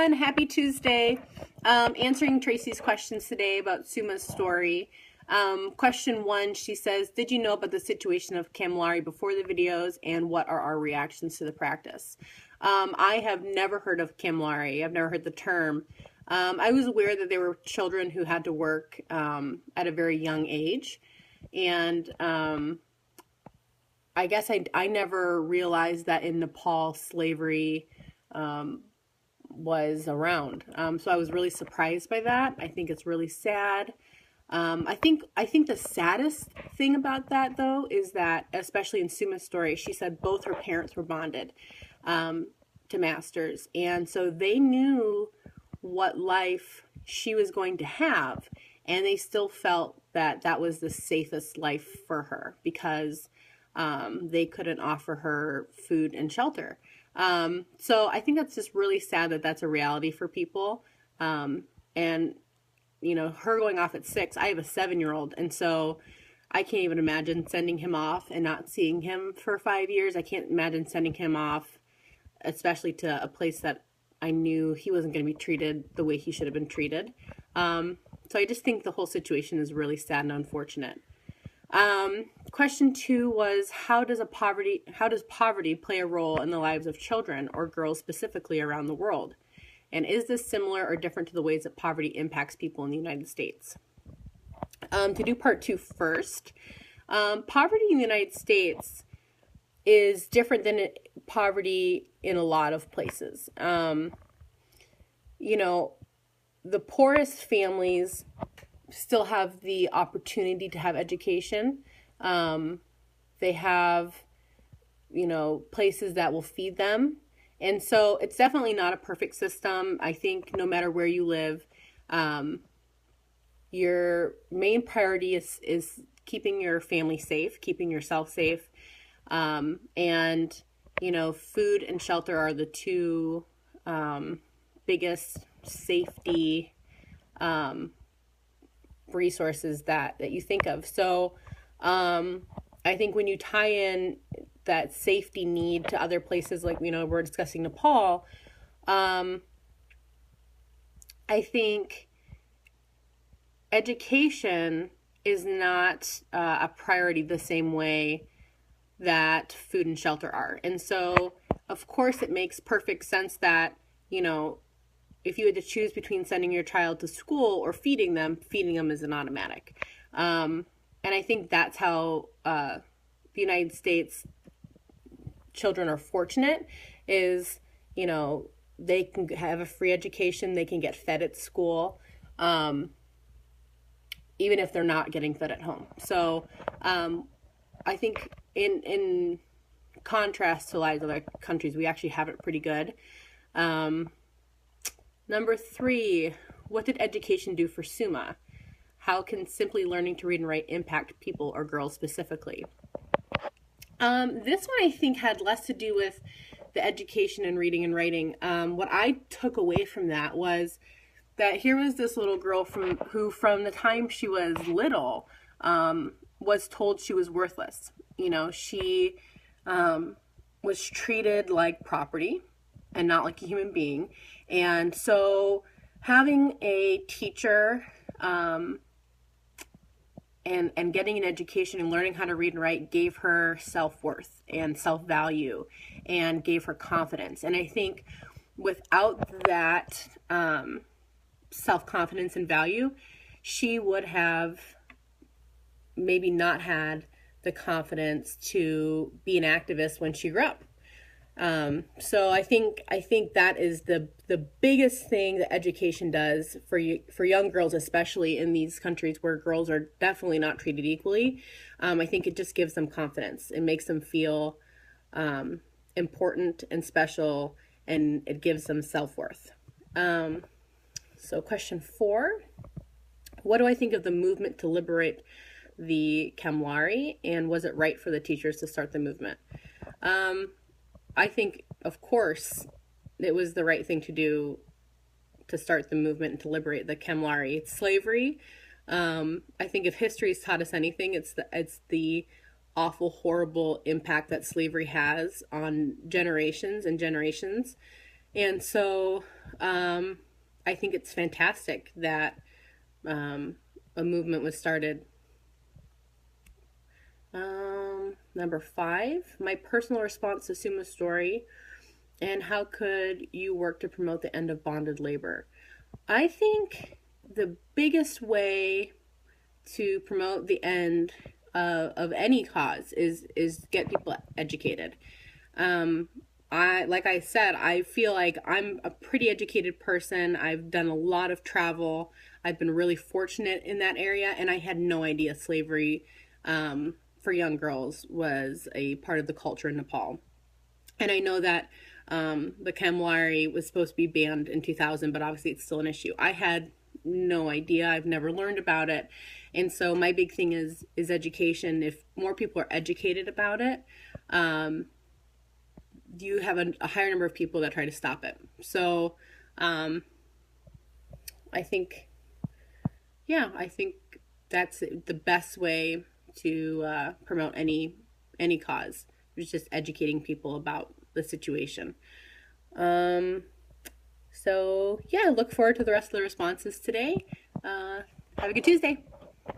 everyone. Happy Tuesday. Answering Tracy's questions today about Suma's story. Question 1, she says, did you know about the situation of Kamlari before the videos, and what are our reactions to the practice? I have never heard of Kamlari. I've never heard the term. I was aware that there were children who had to work at a very young age, and I guess I never realized that in Nepal slavery was around. So I was really surprised by that. I think it's really sad. I think the saddest thing about that, though, is that, especially in Suma's story, she said both her parents were bonded to masters, and so they knew what life she was going to have, and they still felt that that was the safest life for her because they couldn't offer her food and shelter. So I think that's just really sad that that's a reality for people. And, you know, her going off at 6, I have a 7-year-old. And so I can't even imagine sending him off and not seeing him for 5 years. I can't imagine sending him off, especially to a place that I knew he wasn't going to be treated the way he should have been treated. So I just think the whole situation is really sad and unfortunate. Question 2 was, how does poverty play a role in the lives of children or girls specifically around the world? And is this similar or different to the ways that poverty impacts people in the United States? To do part 2 first, poverty in the United States is different than poverty in a lot of places. You know, the poorest families still have the opportunity to have education. They have, you know, places that will feed them. And so it's definitely not a perfect system. I think no matter where you live, your main priority is keeping your family safe, keeping yourself safe. And, you know, food and shelter are the two biggest safety resources that you think of. So I think when you tie in that safety need to other places, like, you know, we're discussing Nepal, I think education is not a priority the same way that food and shelter are. And so, of course, it makes perfect sense that, you know, if you had to choose between sending your child to school or feeding them is an automatic. And I think that's how the United States children are fortunate, is, you know, they can have a free education, they can get fed at school, even if they're not getting fed at home. So I think in contrast to a lot of other countries, we actually have it pretty good. Number 3, what did education do for Suma? How can simply learning to read and write impact people or girls specifically? This one I think had less to do with the education in reading and writing. What I took away from that was that here was this little girl who from the time she was little was told she was worthless. You know, she was treated like property and not like a human being. And so having a teacher and getting an education and learning how to read and write gave her self-worth and self-value and gave her confidence. And I think without that self-confidence and value, she would have maybe not had the confidence to be an activist when she grew up. So I think that is the biggest thing that education does for young girls, especially in these countries where girls are definitely not treated equally. I think it just gives them confidence. It makes them feel important and special, and it gives them self-worth. So question 4, what do I think of the movement to liberate the Kamlari, and was it right for the teachers to start the movement? I think, of course, it was the right thing to do to start the movement and to liberate the Kamlari. It's slavery. I think if history has taught us anything, it's the awful, horrible impact that slavery has on generations and generations. And so I think it's fantastic that a movement was started. Number 5, my personal response to Suma's story, and how could you work to promote the end of bonded labor? I think the biggest way to promote the end of any cause is get people educated. Like I said, I feel like I'm a pretty educated person. I've done a lot of travel. I've been really fortunate in that area, and I had no idea slavery for young girls was a part of the culture in Nepal. And I know that the Kamlari was supposed to be banned in 2000, but obviously it's still an issue. I had no idea. I've never learned about it. And so my big thing is education. If more people are educated about it, you have a higher number of people that try to stop it. So I think, yeah, I think that's the best way to promote any cause. It's just educating people about the situation. So yeah, look forward to the rest of the responses today. Have a good Tuesday.